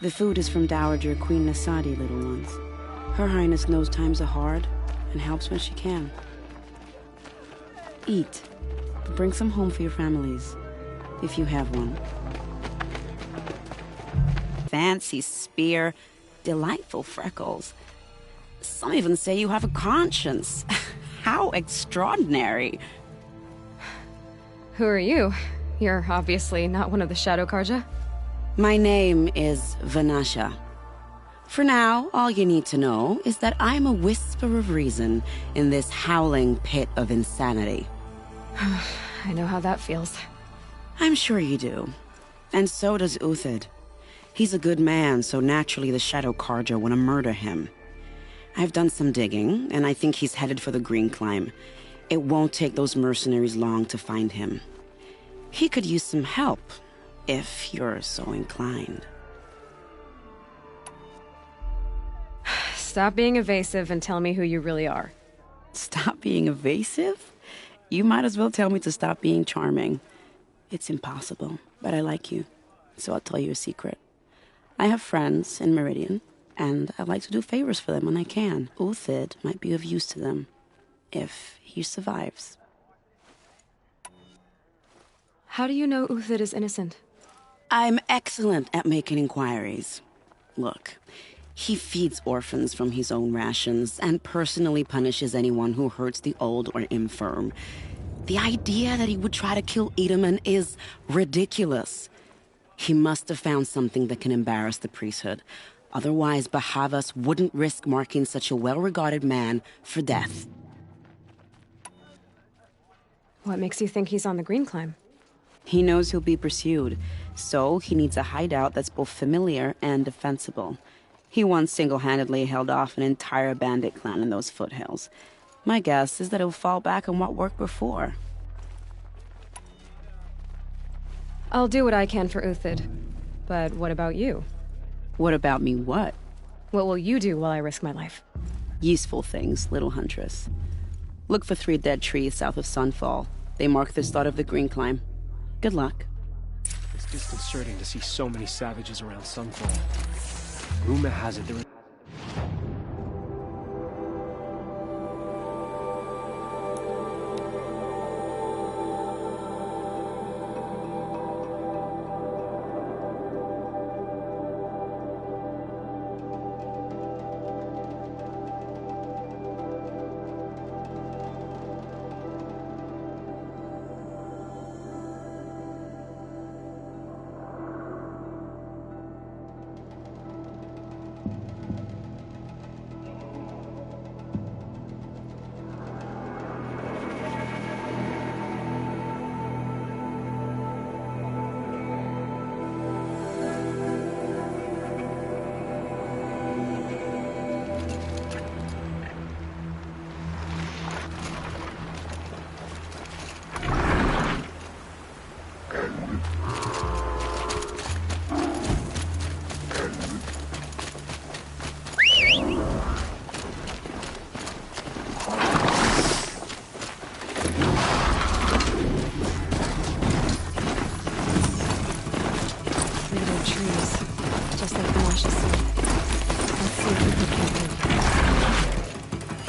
The food is from Dowager Queen Nasadi, little ones. Her Highness knows times are hard and helps when she can. Eat. Bring some home for your families, if you have one. Fancy spear, delightful freckles. Some even say you have a conscience. How extraordinary. Who are you? You're obviously not one of the Shadow Karja. My name is Vanasha. For now, all you need to know is that I'm a whisper of reason in this howling pit of insanity. I know how that feels. I'm sure you do. And so does Uthid. He's a good man, so naturally the Shadow Karja want to murder him. I've done some digging, and I think he's headed for the Green Climb. It won't take those mercenaries long to find him. He could use some help, if you're so inclined. Stop being evasive and tell me who you really are. Stop being evasive? You might as well tell me to stop being charming. It's impossible, but I like you, so I'll tell you a secret. I have friends in Meridian, and I like to do favors for them when I can. Uthid might be of use to them, if he survives. How do you know Uthid is innocent? I'm excellent at making inquiries. Look, he feeds orphans from his own rations and personally punishes anyone who hurts the old or infirm. The idea that he would try to kill Edaman is ridiculous. He must have found something that can embarrass the priesthood. Otherwise, Bahavas wouldn't risk marking such a well-regarded man for death. What makes you think he's on the Green Climb? He knows he'll be pursued, so he needs a hideout that's both familiar and defensible. He once single-handedly held off an entire bandit clan in those foothills. My guess is that he'll fall back on what worked before. I'll do what I can for Uthid. But what about you? What about me what? What will you do while I risk my life? Useful things, little huntress. Look for 3 dead trees south of Sunfall. They mark the start of the Green Climb. Good luck. It's disconcerting to see so many savages around Sunfall. Rumor has it there is...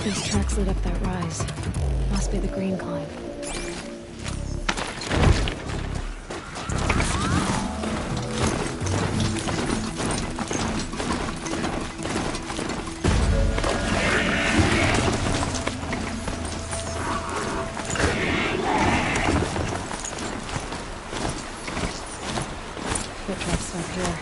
These tracks lead up that rise. Must be the Green Climb. Foot tracks stop here.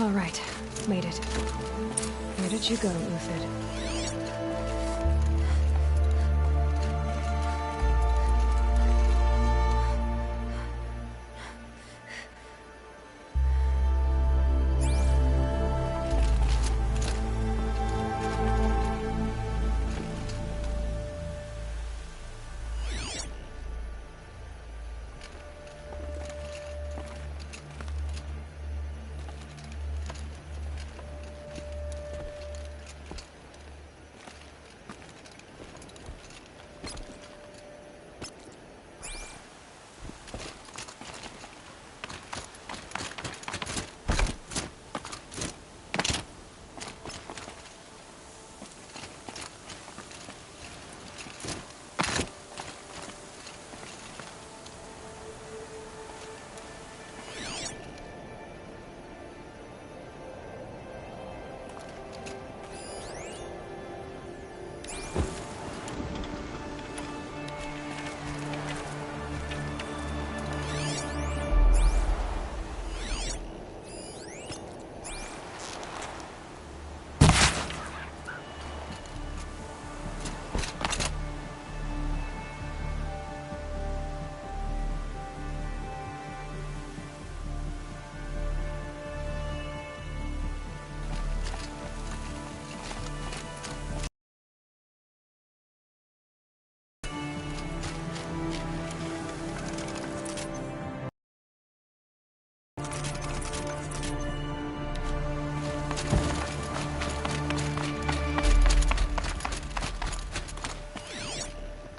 All right, made it. Where did you go, Uthid?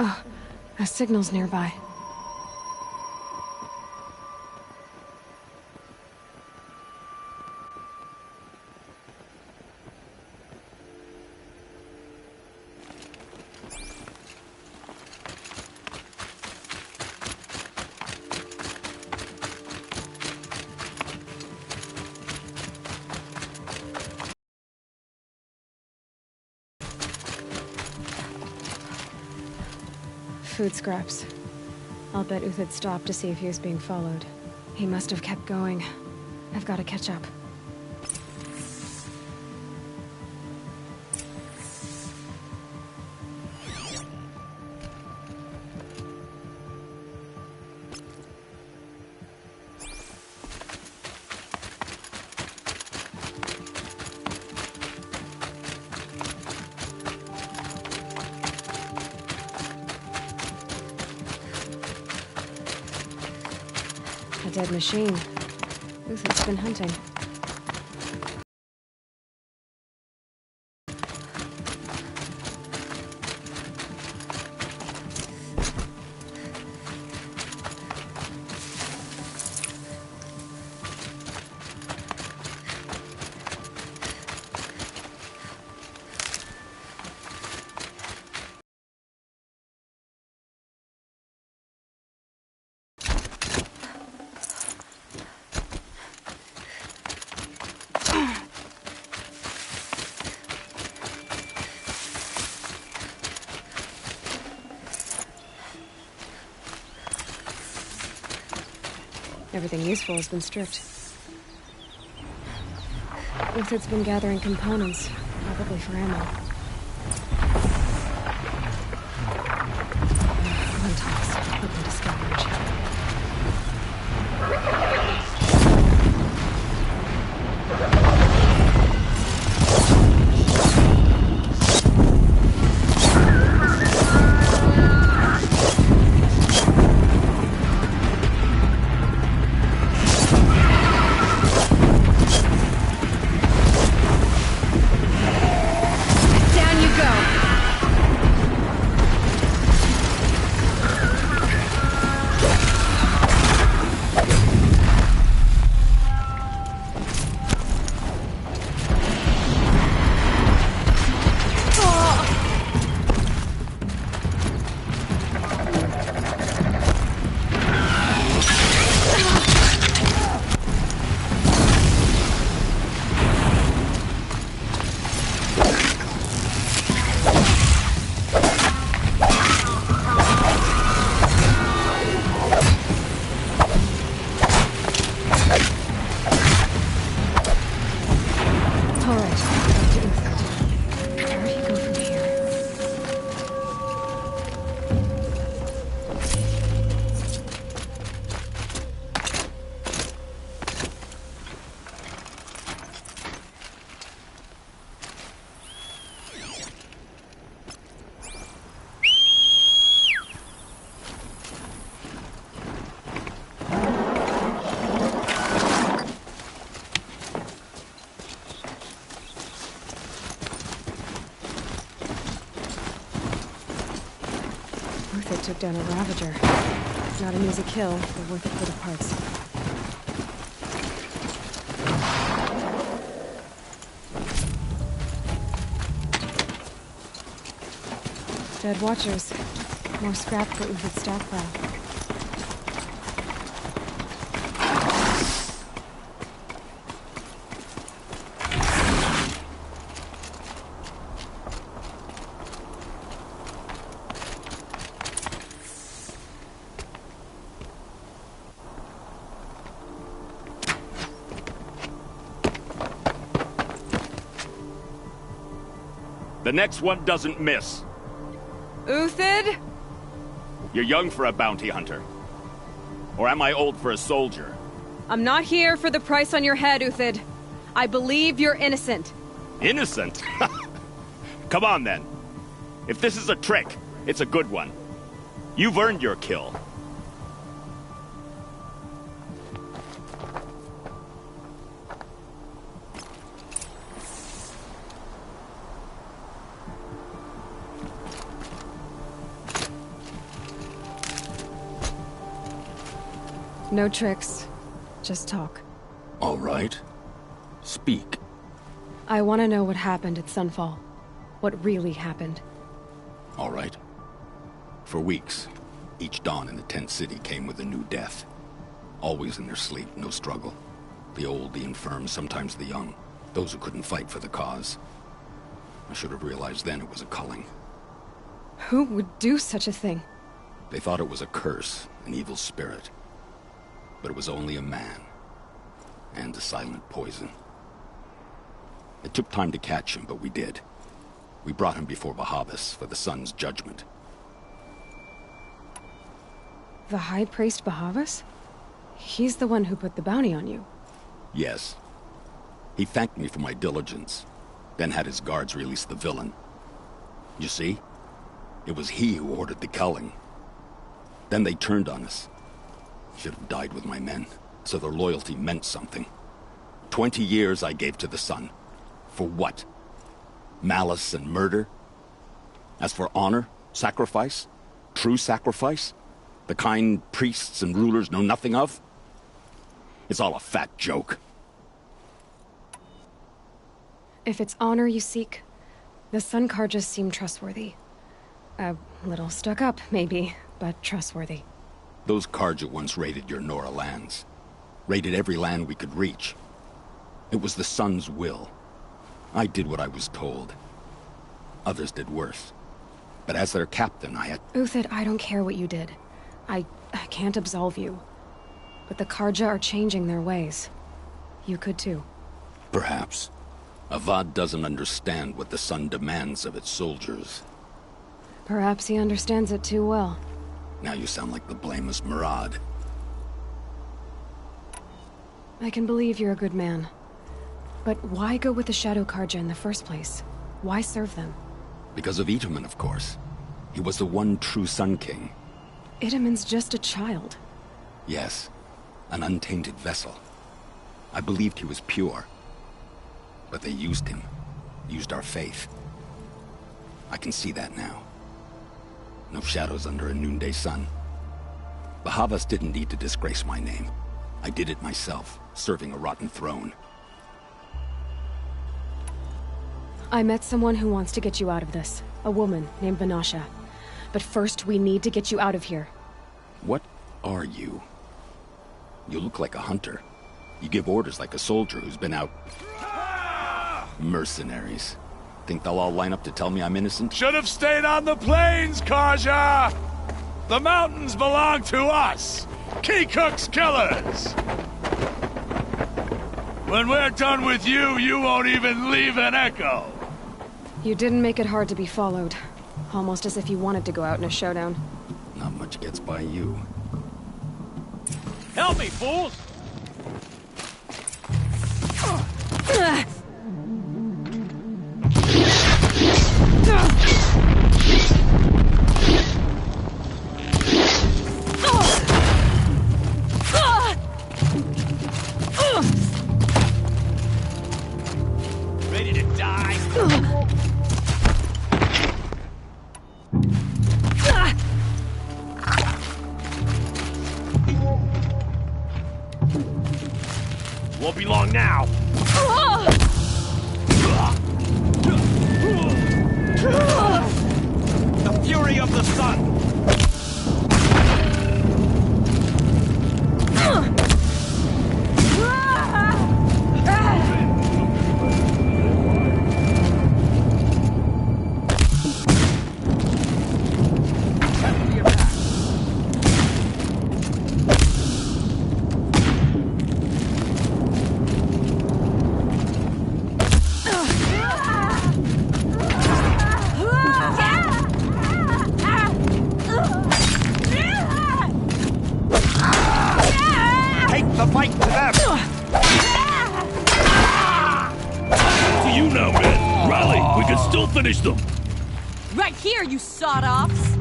Oh, a signal's nearby. Food scraps. I'll bet Uthid stopped to see if he was being followed. He must have kept going. I've got to catch up. A dead machine. Uthid's been hunting. Everything useful has been stripped. Uthid's been gathering components, probably for ammo. One toss, hoping to scavenge. Uthed took down a Ravager. Not an easy kill, but worth it for the parts. Dead Watchers. More scrap for Uthed's stockpile. The next one doesn't miss. Uthed? You're young for a bounty hunter. Or am I old for a soldier? I'm not here for the price on your head, Uthed. I believe you're innocent. Innocent? Come on, then. If this is a trick, it's a good one. You've earned your kill. No tricks. Just talk. All right. Speak. I want to know what happened at Sunfall. What really happened. All right. For weeks, each dawn in the tent city came with a new death. Always in their sleep, no struggle. The old, the infirm, sometimes the young. Those who couldn't fight for the cause. I should have realized then it was a culling. Who would do such a thing? They thought it was a curse, an evil spirit. But it was only a man. And a silent poison. It took time to catch him, but we did. We brought him before Bahavas for the sun's judgment. The High Priest Bahavas? He's the one who put the bounty on you. Yes. He thanked me for my diligence, then had his guards release the villain. You see? It was he who ordered the culling. Then they turned on us. Should have died with my men, so their loyalty meant something. 20 years I gave to the sun. For what? Malice and murder? As for honor, sacrifice, true sacrifice, the kind priests and rulers know nothing of? It's all a fat joke. If it's honor you seek, the Sun Karjas seem trustworthy. A little stuck up, maybe, but trustworthy. Those Karja once raided your Nora lands. Raided every land we could reach. It was the Sun's will. I did what I was told. Others did worse. But as their captain, I had... Uthed, I don't care what you did. I can't absolve you. But the Karja are changing their ways. You could too. Perhaps. Avad doesn't understand what the Sun demands of its soldiers. Perhaps he understands it too well. Now you sound like the blameless Murad. I can believe you're a good man. But why go with the Shadow Karja in the first place? Why serve them? Because of Itaman, of course. He was the one true Sun King. Itaman's just a child. Yes, an untainted vessel. I believed he was pure. But they used him. Used our faith. I can see that now. No shadows under a noonday sun. Bahavas didn't need to disgrace my name. I did it myself, serving a rotten throne. I met someone who wants to get you out of this. A woman named Vanasha. But first, we need to get you out of here. What are you? You look like a hunter. You give orders like a soldier who's been out... Mercenaries. Think they'll all line up to tell me I'm innocent? Should have stayed on the plains, Karja! The mountains belong to us! Keecook's killers! When we're done with you, you won't even leave an echo! You didn't make it hard to be followed. Almost as if you wanted to go out in a showdown. Not much gets by you. Help me, fools! Ready to die? Won't be long now. The fury of the sun! The fight to them! To you now, man. Rally, we can still finish them. Right here, you sawed-offs!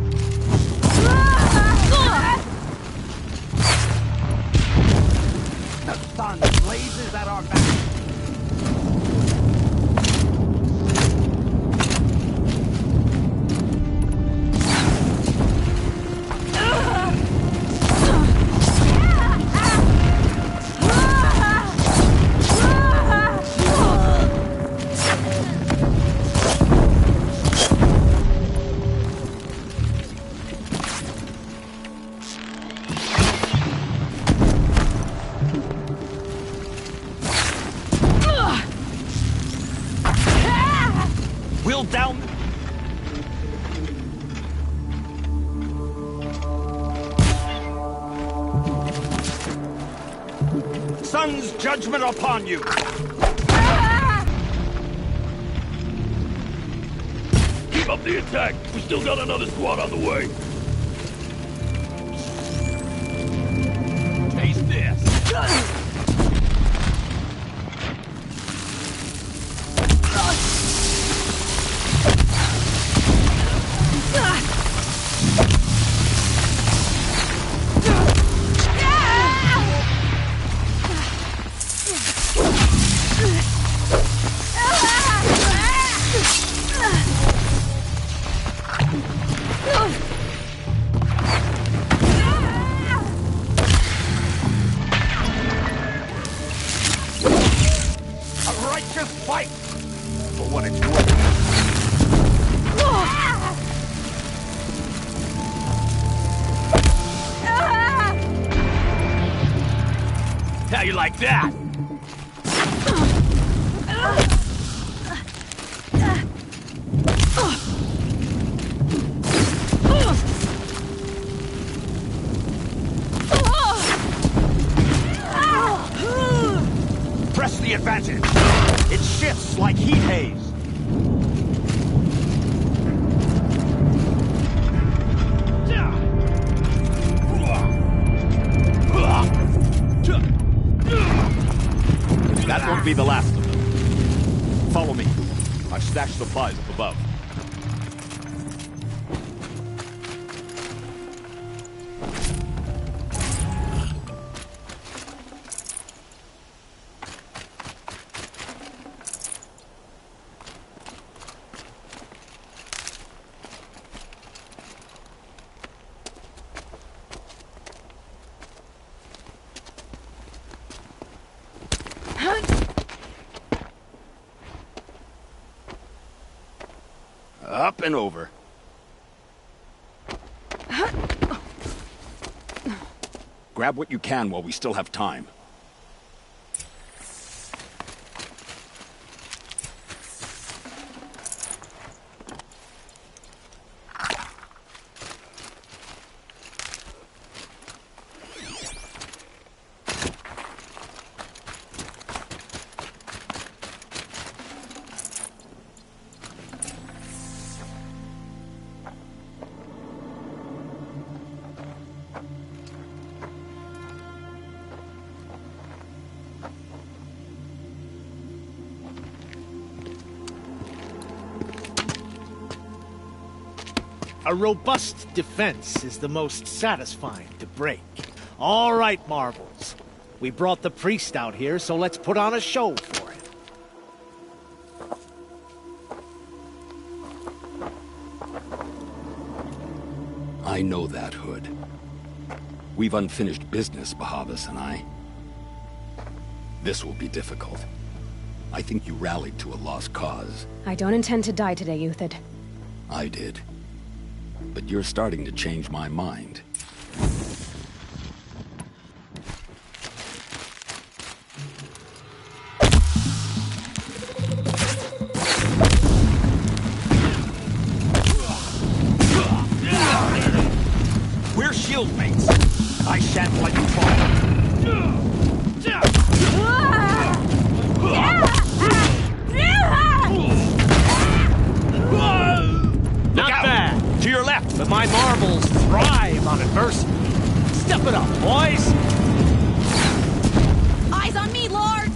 The sun blazes at our back. We'll down... Sun's judgment upon you! Keep up the attack. We still got another squad on the way. Taste this! Fight! For what it's worth. How you like that? Press the advantage. It shifts like heat haze. That won't be the last of them. Follow me. I've stashed supplies up above. Up and over. Grab what you can while we still have time. A robust defense is the most satisfying to break. All right, Marvels. We brought the priest out here, so let's put on a show for him. I know that, Hood. We've unfinished business, Bahavas and I. This will be difficult. I think you rallied to a lost cause. I don't intend to die today, Euthyd. I did. But you're starting to change my mind. We're shield mates. I shan't let you fall. Not bad. To your left. But my marbles thrive on adversity. Step it up, boys! Eyes on me, lords!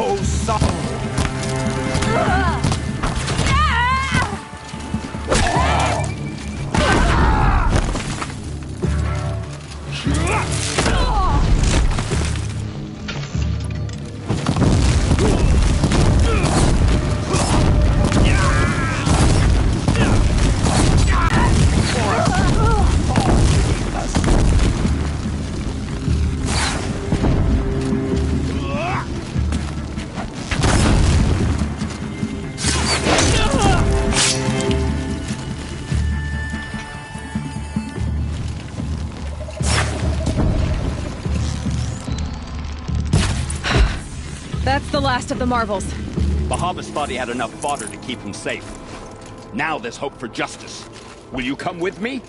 Oh, son. That's the last of the marvels. Bahavas thought he had enough fodder to keep him safe. Now there's hope for justice. Will you come with me?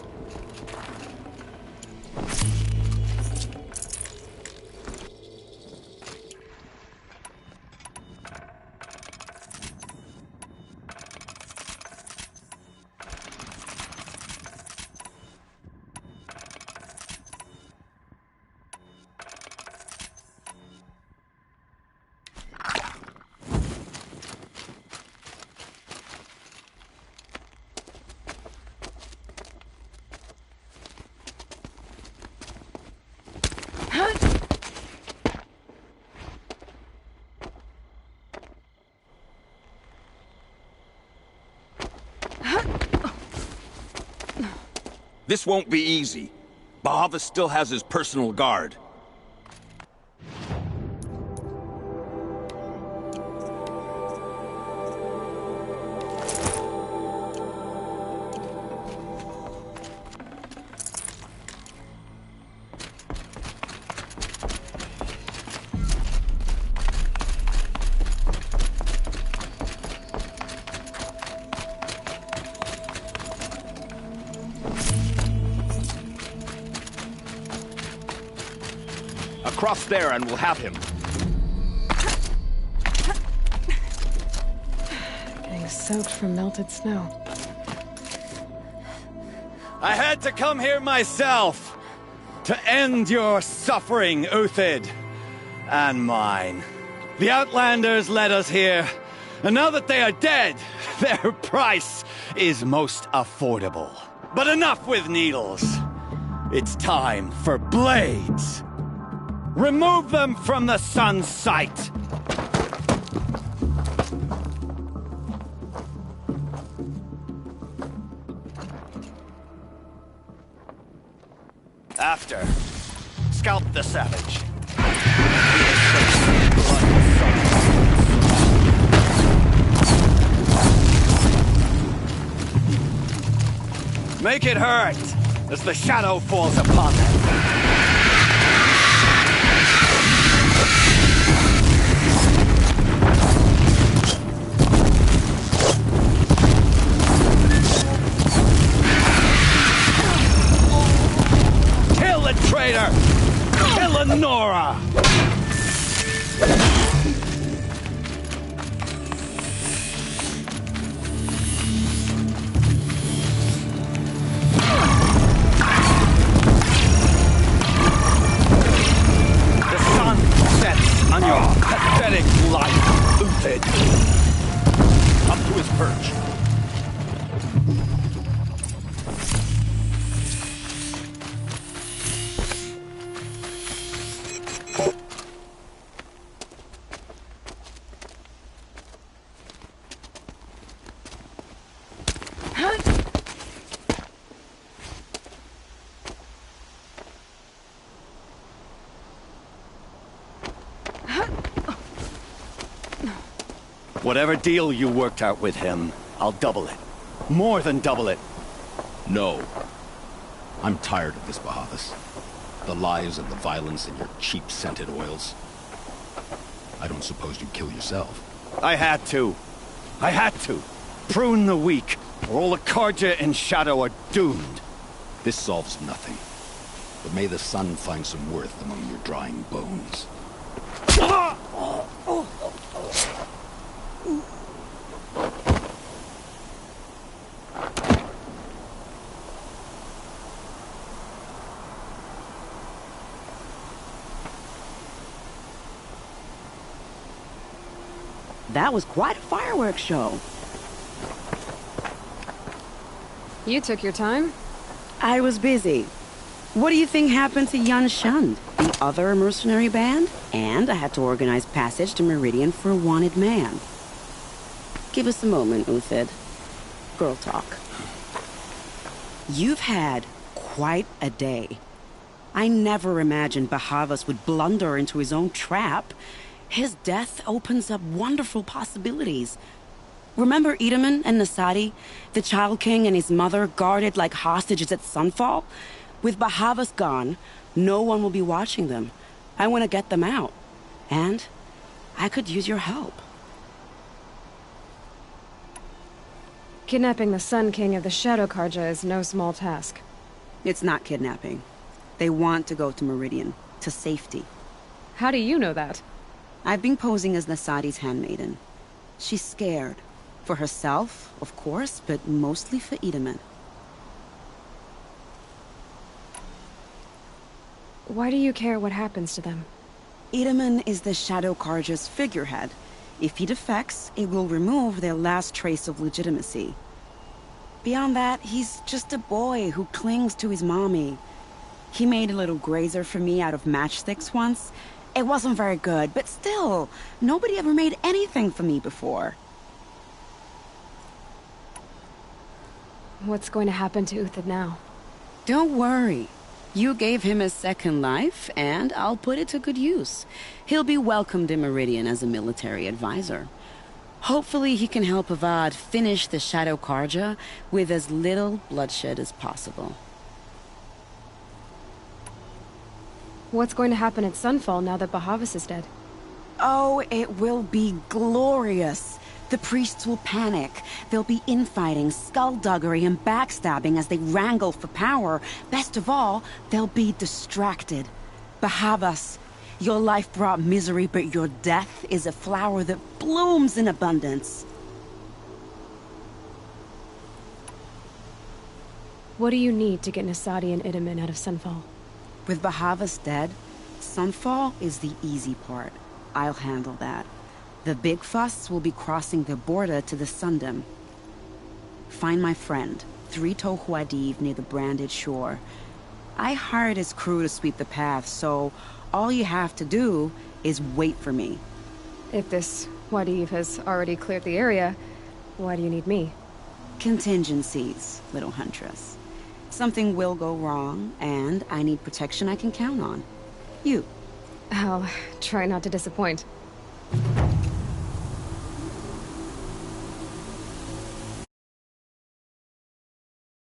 This won't be easy. Bahavas still has his personal guard. Across there and we'll have him. Getting soaked from melted snow. I had to come here myself to end your suffering, Euthyd, and mine. The Outlanders led us here, and now that they are dead, their price is most affordable. But enough with needles. It's time for blades. Remove them from the sun's sight! After, scalp the savage. Make it hurt as the shadow falls upon them. Traitor! Eleonora! The sun sets on your pathetic life, Euthyd. Up to his perch. Whatever deal you worked out with him, I'll double it. More than double it. No. I'm tired of this, Bahavas. The lies and the violence and your cheap scented oils. I don't suppose you'd kill yourself. I had to. I had to. Prune the weak, or all the Karja in Shadow are doomed. This solves nothing. But may the sun find some worth among your drying bones. That was quite a fireworks show. You took your time. I was busy. What do you think happened to Yan Shund, the other mercenary band? And I had to organize passage to Meridian for a wanted man. Give us a moment, Uthid. Girl talk. You've had quite a day. I never imagined Bahavas would blunder into his own trap. His death opens up wonderful possibilities. Remember Edaman and Nasadi? The Child King and his mother guarded like hostages at Sunfall? With Bahavas gone, no one will be watching them. I want to get them out. And I could use your help. Kidnapping the Sun King of the Shadow Karja is no small task. It's not kidnapping. They want to go to Meridian, to safety. How do you know that? I've been posing as Nasadi's handmaiden. She's scared. For herself, of course, but mostly for Edaman. Why do you care what happens to them? Edaman is the Shadow Karja's figurehead. If he defects, it will remove their last trace of legitimacy. Beyond that, he's just a boy who clings to his mommy. He made a little grazer for me out of matchsticks once. It wasn't very good, but still, nobody ever made anything for me before. What's going to happen to Uthid now? Don't worry. You gave him a second life, and I'll put it to good use. He'll be welcomed in Meridian as a military advisor. Hopefully he can help Avad finish the Shadow Karja with as little bloodshed as possible. What's going to happen at Sunfall now that Bahavas is dead? Oh, it will be glorious. The priests will panic. There'll be infighting, skullduggery, and backstabbing as they wrangle for power. Best of all, they'll be distracted. Bahavas, your life brought misery, but your death is a flower that blooms in abundance. What do you need to get Nasadi and Edaman out of Sunfall? With Bahavas dead, Sunfall is the easy part. I'll handle that. The big fuss will be crossing the border to the Sundom. Find my friend, Traitor near the branded shore. I hired his crew to sweep the path, so all you have to do is wait for me. If this Wadiv has already cleared the area, why do you need me? Contingencies, little huntress. Something will go wrong, and I need protection I can count on. You. I'll try not to disappoint.